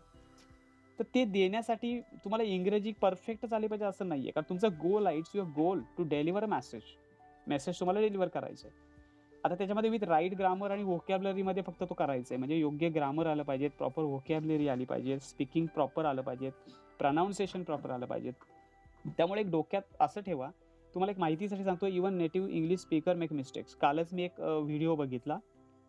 तर ते देण्यासाठी तुम्हाला इंग्रजी परफेक्टच आली पाहिजे असं नाहीये. कारण तुमचा गोल आहे, it's your goal to deliver a message तुम्हाला डिलिव्हर करायचं आहे. आता त्याच्यामध्ये विथ राईट ग्रामर आणि व्होकॅब्युलरीमध्ये फक्त तो करायचा आहे. म्हणजे योग्य ग्रामर आलं पाहिजे, प्रॉपर व्होकॅब्युलरी आली पाहिजे, स्पीकिंग प्रॉपर आलं पाहिजे, प्रोनाउन्सिएशन प्रॉपर आलं पाहिजे. त्यामुळे एक डोक्यात असं ठेवा. तुम्हाला एक माहितीसाठी सांगतो, even native English speaker make mistakes. कालच मी एक व्हिडिओ बघितला.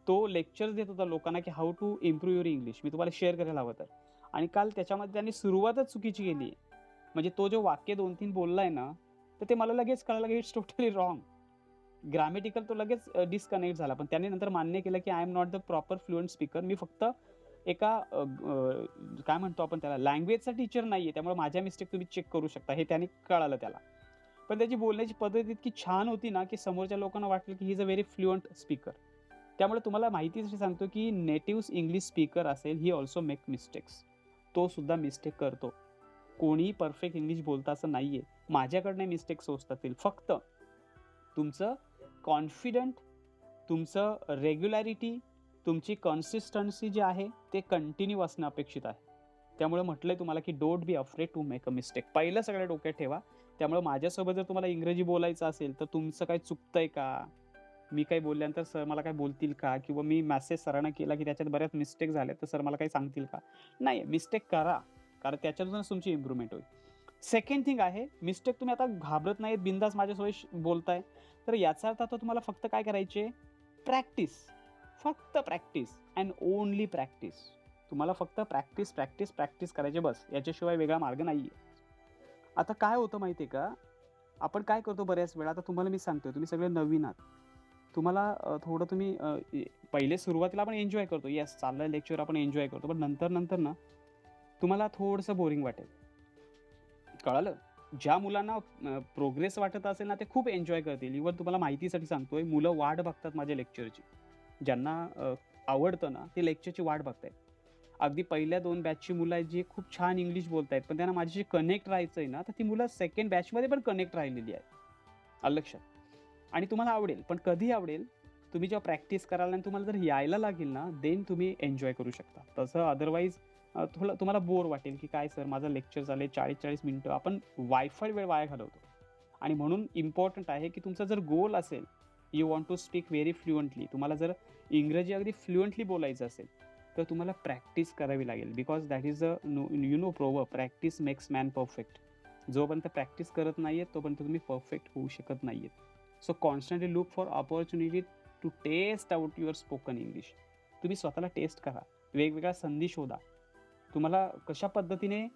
तो लेक्चर्स देत होता लोकांना की how to improve your English. मी तुम्हाला शेअर करायला हवं तर. आणि काल त्याच्यामध्ये त्यांनी सुरुवातच चुकीची केली. म्हणजे तो जो वाक्य 2-3 बोललाय ना, तर ते मला लगेच कळालं की इट्स टोटली रॉंग. ग्रामॅटिकल तो लगेच डिस्कनेक्ट झाला. पण त्याने नंतर मान्य केलं की I am not the proper fluent speaker. मी फक्त एका काय म्हणतो आपण त्याला, लँग्वेजचा टीचर नाहीये. त्यामुळे माझ्या मिस्टेक तुम्ही चेक करू शकता. हे त्याने कळालं त्याला. पण त्याची बोलण्याची पद्धत इतकी छान होती ना, की समोरच्या लोकांना वाटलं की he is a very fluent speaker. त्यामुळे तुम्हाला माहितीसाठी सांगतो की नेटिव्ह इंग्लिश स्पीकर असेल, ही ऑल्सो मेक मिस्टेक्स. तो सुद्धा मिस्टेक करतो. कोणीही परफेक्ट इंग्लिश बोलतं असं नाहीये. माझ्याकडनं मिस्टेक्स होतात. फक्त तुमचं कॉन्फिडंट, तुमचं रेग्युलॅरिटी, तुमची कन्सिस्टन्सी जी आहे ते कंटिन्यू असणं अपेक्षित आहे. त्यामुळे म्हटलंय तुम्हाला की don't be afraid to make a mistake. पहिलं सगळ्या डोक्यात ठेवा. त्यामुळे माझ्यासोबत जर तुम्हाला इंग्रजी बोलायचं असेल, तर तुमचं काही चुकतंय का? मी काही बोलल्यानंतर सर मला काय बोलतील का? किंवा मी मेसेज सरांना केला की त्याच्यात बऱ्याच मिस्टेक झाल्या, तर सर मला काही सांगतील का? नाही, मिस्टेक करा. कारण त्याच्यातूनच तुमची इम्प्रूव्हमेंट होईल. सेकंड थिंग आहे, मिस्टेक तुम्ही आता घाबरत नाहीत, बिनधास्त माझ्यासोबत बोलताय. तर याचा अर्थ आता तुम्हाला फक्त काय करायचे? प्रॅक्टिस. फक्त प्रॅक्टिस अँड ओन्ली प्रॅक्टिस. तुम्हाला फक्त प्रॅक्टिस करायचे बस. याच्याशिवाय वेगळा मार्ग नाहीये. आता काय होतं माहिती आहे का? आपण काय करतो बऱ्याच वेळा, आता तुम्हाला मी सांगतोय, तुम्ही सगळे नवीन आहात. तुम्हाला थोडं तुम्ही पहिले सुरुवातीला आपण एन्जॉय करतो. येस, चाललंय लेक्चर आपण एन्जॉय करतो. पण नंतर ना तुम्हाला थोडंसं बोरिंग वाटेल. कळालं? ज्या मुलांना प्रोग्रेस वाटत असेल ना, ते खूप एन्जॉय करतील. इव्हन तुम्हाला माहितीसाठी सांगतोय, मुलं वाट बघतात माझ्या लेक्चरची. ज्यांना आवडतं ना, ते लेक्चरची वाट बघतायत. अगदी पहिल्या 2 बॅचची मुलं आहेत, जी खूप छान इंग्लिश बोलतायत. पण त्यांना माझ्याशी कनेक्ट राहायचंय ना, तर ती मुलं सेकंड बॅचमध्ये पण कनेक्ट राहिलेली आहेत. आलं लक्षात? आणि तुम्हाला आवडेल. पण कधी आवडेल? तुम्ही जेव्हा प्रॅक्टिस कराल आणि तुम्हाला जर यायला लागेल ना, देन तुम्ही एन्जॉय करू शकता. तसं अदरवाईज थोडं तुम्हाला बोर वाटेल, की काय सर माझं लेक्चर झाले 40-40 मिनिटं. आपण वायफाय वेळ वाया घालवतो. आणि म्हणून इम्पॉर्टंट आहे, की तुमचा जर गोल असेल, you want to speak very fluently. तुम्हाला जर इंग्रजी अगदी फ्लुएंटली बोलायचं असेल, तर तुम्हाला प्रॅक्टिस करावी लागेल. Because that is a proverb, practice makes man perfect. जोपर्यंत प्रॅक्टिस करत नाही आहेत, तोपर्यंत तुम्ही परफेक्ट होऊ शकत नाही आहेत. So constantly look for opportunity to test out your spoken English. तुम्ही स्वतःला टेस्ट करा, वेगवेगळ्या संधी शोधा. तुम्हाला कशा पद्धतीने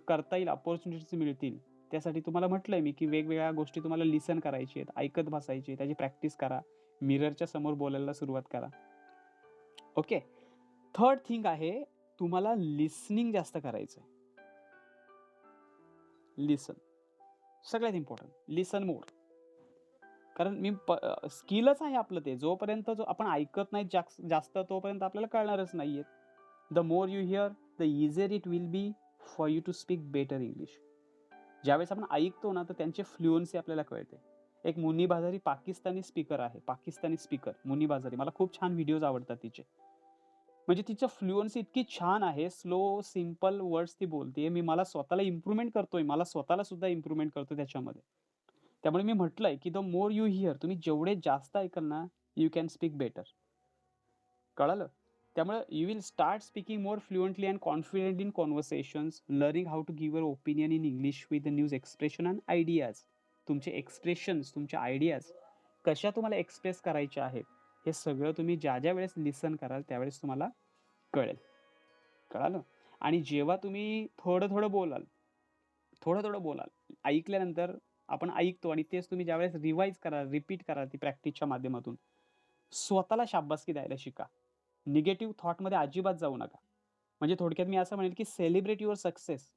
करता येईल, अपॉर्च्युनिटीज मिळतील, त्यासाठी तुम्हाला म्हटलंय मी, की वेगवेगळ्या गोष्टी तुम्हाला लिसन करायची आहेत, ऐकत बसायची, त्याची प्रॅक्टिस करा. मिररच्या समोर बोलायला सुरुवात करा. ओके. थर्ड थिंग आहे, तुम्हाला लिसनिंग जास्त करायचं आहे. लिसन. सगळ्यात इम्पॉर्टंट, लिसन मोर. कारण स्किलच आहे आपलं ते. जोपर्यंत आपण ऐकत नाही जास्त तोपर्यंत आपल्याला कळणारच नाहीये. The more you hear, the easier it will be for you to speak better English. ज्यावेळेस आपण ऐकतो ना, तर त्यांची फ्लुएन्सी आपल्याला कळते. एक मुन्नी बाजारी पाकिस्तानी स्पीकर आहे. पाकिस्तानी स्पीकर मुन्नी बाजारी. मला खूप छान व्हिडिओज आवडतात तिचे. म्हणजे तिचं फ्लुएन्सी इतकी छान आहे. स्लो, सिंपल वर्ड्स ती बोलते. मला स्वतःला इम्प्रूव्हमेंट करतोय. मला स्वतःला सुद्धा इम्प्रूव्हमेंट करतो त्याच्यामध्ये. त्यामुळे मी म्हटलंय, की द मोर यू हिअर, तुम्ही जेवढे जास्त ऐकाल ना, यू कॅन स्पीक बेटर. कळालं? त्यामुळे you will start speaking more fluently and confident in conversations, learning how to give your opinion in English with the news expression and ideas. तुमचे expressions, तुमच्या ideas कशा तुम्हाला एक्सप्रेस करायच्या आहेत, हे सगळं तुम्ही ज्या वेळेस लिसन कराल, त्यावेळेस तुम्हाला कळेल. कळालं? आणि जेव्हा तुम्ही थोडं-थोडं बोलाल, थोडं-थोडं बोलाल, ऐकल्यानंतर आपण ऐकतो आणि तेच तुम्ही ज्यावेळेस रिवाईज कराल, रिपीट कराल ती प्रॅक्टिसच्या माध्यमातून, स्वतःला शाब्बासकी द्यायला शिका. निगेटिव्ह थॉटमध्ये अजिबात जाऊ नका. म्हणजे थोडक्यात मी असं म्हणेल, की celebrate your success.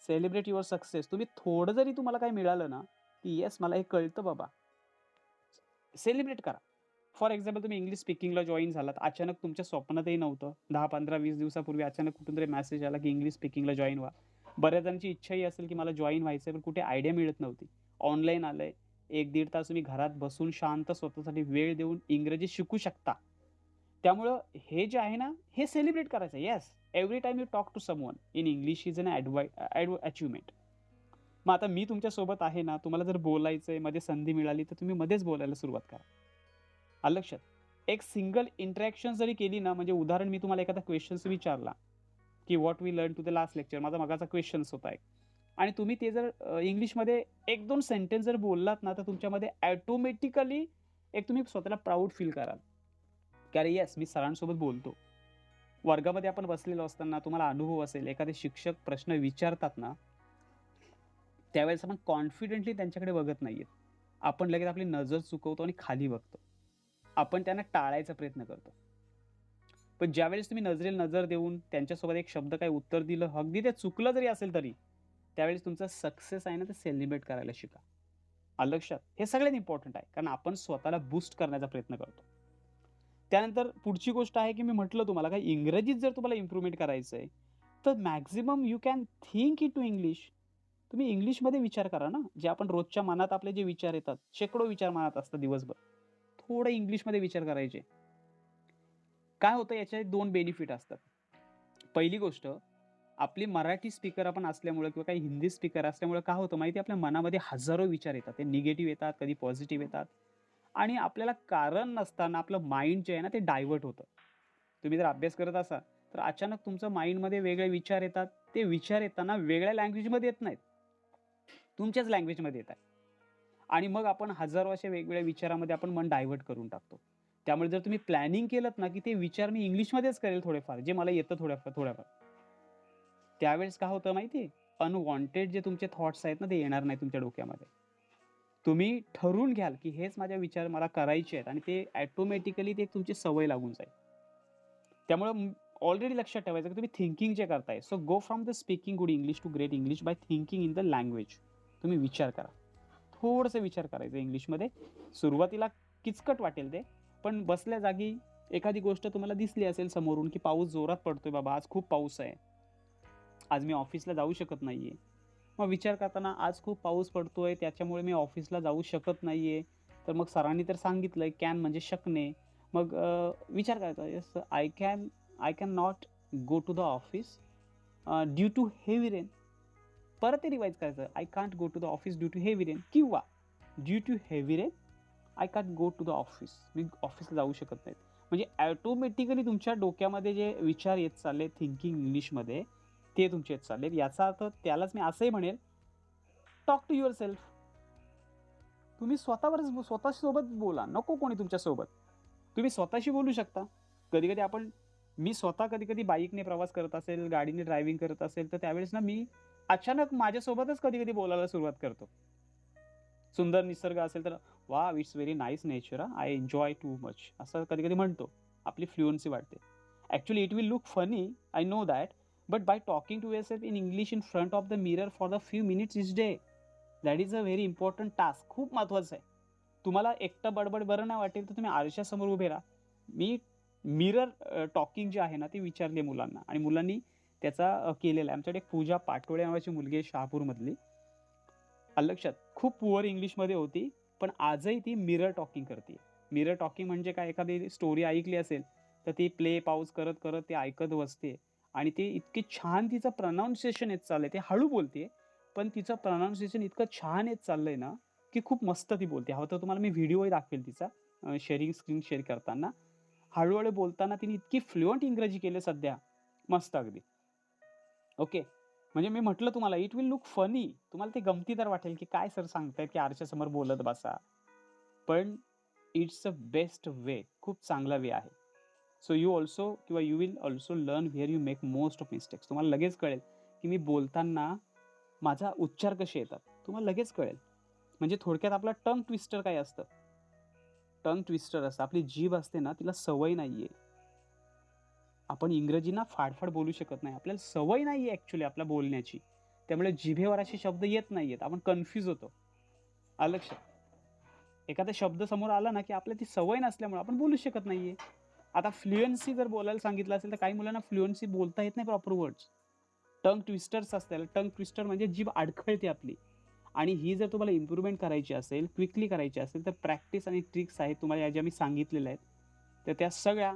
Celebrate your success. तुम्ही थोडं जरी तुम्हाला काही मिळालं ना, की येस मला हे कळतं बाबा. सेलिब्रेट करा. फॉर एक्झाम्पल तुम्ही इंग्लिश स्पीकिंगला जॉइन झालात. अचानक तुमच्या स्वप्नातही नव्हतं. 10, 15, 20 दिवसापूर्वी अचानक कुठून तरी मेसेज आला, की इंग्लिश स्पीकिंगला जॉइन व्हा. बऱ्याच जणांची इच्छाही असेल, की मला जॉइन व्हायचंय, पण कुठे आयडिया मिळत नव्हती. ऑनलाईन आलंय. 1-1.5 तास तुम्ही घरात बसून शांत स्वतःसाठी वेळ देऊन इंग्रजी शिकू शकता. त्यामुळं हे जे आहे ना, हे सेलिब्रेट करायचं. Yes, every time you talk to someone in English is an achievement. मग आता मी तुमच्यासोबत आहे ना, तुम्हाला जर बोलायचंय, मध्ये संधी मिळाली, तर तुम्ही मध्येच बोलायला सुरुवात करा. आलं लक्षात? एक सिंगल इंटरॅक्शन जरी केली ना, म्हणजे उदाहरण मी तुम्हाला एखादा क्वेश्चन्स विचारला, की what we learn to the last lecture, माझा मगाचा क्वेश्चन्स होता एक. आणि तुम्ही ते जर इंग्लिशमध्ये 1-2 सेंटेन्स जर बोललात ना, तर तुमच्यामध्ये ऑटोमॅटिकली एक तुम्ही स्वतःला प्राउड फील कराल, की अरे येस, मी सरांसोबत बोलतो. वर्गामध्ये आपण बसलेलो असताना तुम्हाला अनुभव असेल, एखादे शिक्षक प्रश्न विचारतात ना, त्यावेळेस आपण कॉन्फिडेंटली त्यांच्याकडे बघत नाहीयेत. आपण लगेच आपली नजर चुकवतो आणि खाली बघतो. आपण त्यांना टाळायचा प्रयत्न करतो. पण ज्यावेळेस तुम्ही नजरेला नजर देऊन त्यांच्यासोबत एक शब्द काही उत्तर दिलं, अगदी ते चुकलं जरी असेल तरी, त्यावेळेस तुमचा सक्सेस आहे ना, ते सेलिब्रेट करायला शिका. आलं लक्षात? हे सगळ्यात इम्पॉर्टंट आहे. कारण आपण स्वतःला बूस्ट करण्याचा प्रयत्न करतो. त्यानंतर पुढची गोष्ट आहे, की मी म्हटलं तुम्हाला, काही इंग्रजीत जर तुम्हाला इम्प्रूव्हमेंट करायचंय, तर maximum you can think in to English. तुम्ही इंग्लिशमध्ये विचार करा ना. जे आपण रोजच्या मनात आपले जे विचार येतात, शेकडो विचार मनात असतात दिवसभर. थोडं इंग्लिशमध्ये विचार करायचे. काय होतं, याचे 2 बेनिफिट असतात. पहिली गोष्ट, आपली मराठी स्पीकर आपण असल्यामुळं किंवा काही हिंदी स्पीकर असल्यामुळं काय होतं माहिती आहे, आपल्या मनामध्ये हजारो विचार येतात. ते निगेटिव्ह येतात, कधी पॉझिटिव्ह येतात आणि आपल्याला कारण नसताना आपलं माइंड जे आहे ना, ते डायव्हर्ट होतं. तुम्ही जर अभ्यास करत असाल, तर अचानक तुमच्या माइंडमध्ये वेगळे विचार येतात. ते विचार येताना वेगळ्या लँग्वेजमध्ये येत नाहीत. तुमच्याच लँग्वेजमध्ये येतात. आणि मग आपण हजारो अशा वेगवेगळ्या विचारामध्ये आपण मन डायव्हर्ट करून टाकतो. त्यामुळे जर तुम्ही प्लॅनिंग केलत ना, की ते विचार मी इंग्लिशमध्येच करेल थोडेफार, जे मला येतं थोड्याफार. त्यावेळेस काय होतं माहिती आहे? अनवॉन्टेड जे तुमचे थॉट्स आहेत ना, ते येणार नाही तुमच्या डोक्यामध्ये. तुम्ही ठरवून घ्याल, की हेच माझे विचार मला करायचे आहेत आणि ते ऑटोमॅटिकली ते तुमची सवय लागून जाईल. त्यामुळं ऑलरेडी लक्षात ठेवायचं, की तुम्ही थिंकिंग जे करताय, so go from the speaking good English to great English by thinking in the language. तुम्ही विचार करा. थोडंसं विचार करायचं इंग्लिशमध्ये. सुरुवातीला किचकट वाटेल ते, पण बसल्या जागी एखादी गोष्ट तुम्हाला दिसली असेल समोरून, की पाऊस जोरात पडतोय बाबा, आज खूप पाऊस आहे. आज मी ऑफिसला जाऊ शकत नाहीये. मग विचार करताना आज खूप पाऊस पडतोय, त्याच्यामुळे मी ऑफिसला जाऊ शकत नाहीये. तर मग सरांनी तर सांगितलंय कॅन म्हणजे शकणे. मग विचार करायचा, yes I can not go to the office due to heavy rain. परत ते रिवाइज करायचं, I can't go to the office due to heavy rain, किंवा due to heavy rain I can't go to the office, मी ऑफिसला जाऊ शकत नाहीत. म्हणजे ॲटोमॅटिकली तुमच्या डोक्यामध्ये जे विचार येत चालले थिंकिंग इंग्लिशमध्ये, ते तुमचे येत चाललेत. याचा अर्थ त्यालाच मी असंही म्हणेल, टॉक टू युअर सेल्फ. तुम्ही स्वतःसोबत बोला, नको कोणी तुमच्यासोबत. तुम्ही स्वतःशी बोलू शकता. कधी कधी मी स्वतः कधी कधी बाईकने प्रवास करत असेल, गाडीने ड्रायव्हिंग करत असेल, तर त्यावेळेस ना मी अचानक माझ्यासोबतच कधी कधी बोलायला सुरुवात करतो. सुंदर निसर्ग असेल तर, वा it's very nice nature, I enjoy too much, असं कधी कधी म्हणतो. आपली फ्लुएन्सी वाढते. Actually it will look funny, I know that, but by talking to yourself in English in front of the mirror for the few minutes each day, that is a very important task. खूप महत्त्वाचं आहे. तुम्हाला एकटं बडबड बरं नाही वाटेल तर तुम्ही आरशासमोर उभे राहा. मी मिरर टॉकिंग जे आहे ना, ते विचारले मुलांना, आणि मुलांनी त्याचा केलेला आहे. आमच्याकडे एक पूजा पाटोळे नावाची मुलगी आहे शहापूरमधली. लक्षात, खूप पुअर इंग्लिशमध्ये होती, पण आजही ती मिरर टॉकिंग करते. मिरर टॉकिंग म्हणजे काय, एखादी स्टोरी ऐकली असेल तर ती प्ले पाऊज करत करत ते ऐकत बसते, आणि ते इतके छान तिचं प्रनाऊन्सिएशन येत चाललंय. ते हळू बोलते, पण तिचं प्रनाऊन्सिएशन इतकं छान येत चाललंय ना, की खूप मस्त ती बोलते. हवं तर तुम्हाला मी व्हिडिओही दाखवेल तिचा, शेअरिंग स्क्रीन शेअर करताना. हळू बोलताना तिने इतकी फ्लुएंट इंग्रजी केली सध्या, मस्त अगदी. ओके. म्हणजे मी म्हटलं तुम्हाला, इट विल लुक फनी. तुम्हाला ते गमतीदार वाटेल, की काय सर सांगतायत, की आरशासमोर बोलत बसा. पण इट्स अ बेस्ट वे. खूप चांगला वे आहे. सो यू ऑल्सो, किंवा you will also learn where you make most of mistakes. तुम्हाला लगेच कळेल, की मी बोलताना माझा उच्चार कसे येतात. तुम्हाला लगेच कळेल. म्हणजे थोडक्यात आपला टंग ट्विस्टर काय असतं? टंग ट्विस्टर असतं. आपली जीभ असते ना, तिला सवय नाहीये. आपण इंग्रजीना फाडफाड बोलू शकत नाही. आपल्याला सवय नाहीये ॲक्च्युअली आपल्या बोलण्याची. त्यामुळे जिभेवर असे शब्द येत नाहीयेत. आपण कन्फ्यूज होतो. आलं लक्षात? एखादा शब्द समोर आला ना, की आपल्याला ती सवय नसल्यामुळे आपण बोलू शकत नाहीये. आता फ्लुएन्सी जर बोलायला सांगितलं असेल, तर काही मुलांना फ्लुएन्सी बोलता येत नाही प्रॉपर वर्ड्स. टंग ट्विस्टर्स असतात. टंग ट्विस्टर म्हणजे जीभ अडखळते आपली. आणि ही जर तुम्हाला इम्प्रूव्हमेंट करायची असेल, क्विकली करायची असेल, तर प्रॅक्टिस आणि ट्रिक्स आहेत तुम्हाला, या ज्या मी सांगितलेल्या आहेत. तर त्या सगळ्या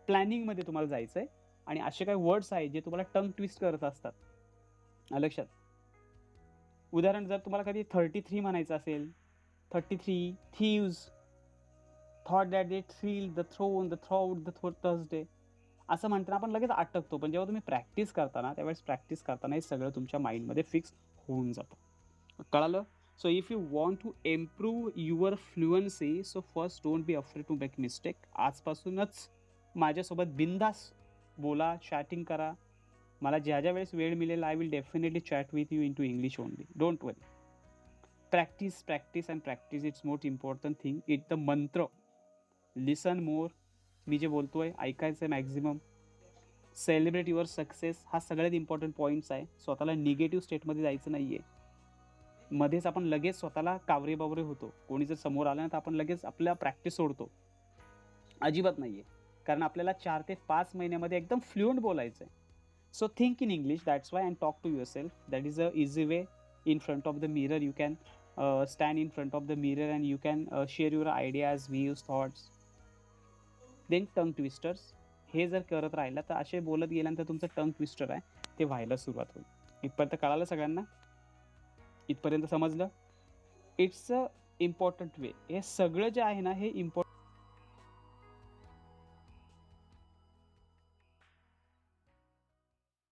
प्लॅनिंगमध्ये तुम्हाला जायचं आहे, आणि असे काही वर्ड्स आहेत जे तुम्हाला टंग ट्विस्ट करत असतात. लक्षात. उदाहरण, जर तुम्हाला कधी 33 म्हणायचं असेल, 33 thieves thought that they thrill the throne the throughout the Thursday, असं म्हणताना आपण लगेच अटकतो. पण जेव्हा तुम्ही प्रॅक्टिस करता ना, त्यावेळेस प्रॅक्टिस करताना हे सगळं तुमच्या माइंडमध्ये फिक्स होऊन जातं. कळालं? So if you want to improve your fluency, so first don't be afraid to make mistake. आजपासूनच माझ्यासोबत बिंदास बोला, चॅटिंग करा. मला ज्या वेळेस वेळ मिळेल, I will definitely chat with you in to English only. Don't worry. Practice, practice and practice, it's most important thing. It the mantra. Listen मोर. मी जे बोलतोय ऐकायचं आहे मॅक्झिमम. Celebrate your success. हा सगळ्यात इम्पॉर्टंट पॉईंट्स आहे. स्वतःला निगेटिव्ह स्टेटमध्ये जायचं नाही आहे. मध्येच आपण लगेच स्वतःला कावरे बावरे होतो. कोणी जर समोर आलं ना, तर आपण लगेच आपल्या प्रॅक्टिस सोडतो. अजिबात नाही आहे. कारण आपल्याला 4 ते 5 महिन्यामध्ये एकदम फ्लुएंट बोलायचं आहे. So think in English, that's why, and talk to yourself. That is a easy way. In front of the mirror you can stand in front of the mirror and you can share your ideas, views, thoughts. Then tongue twisters. हे जर करत राहिला तर असे बोलत गेल्यानंतर तुमचं tongue twister आहे ते व्हायला सुरुवात होईल. इथपर्यंत कळालं सगळ्यांना? इथपर्यंत समजलं? इट्स अ इम्पॉर्टंट वे. हे सगळं जे आहे ना, हे इम्पॉर्टंट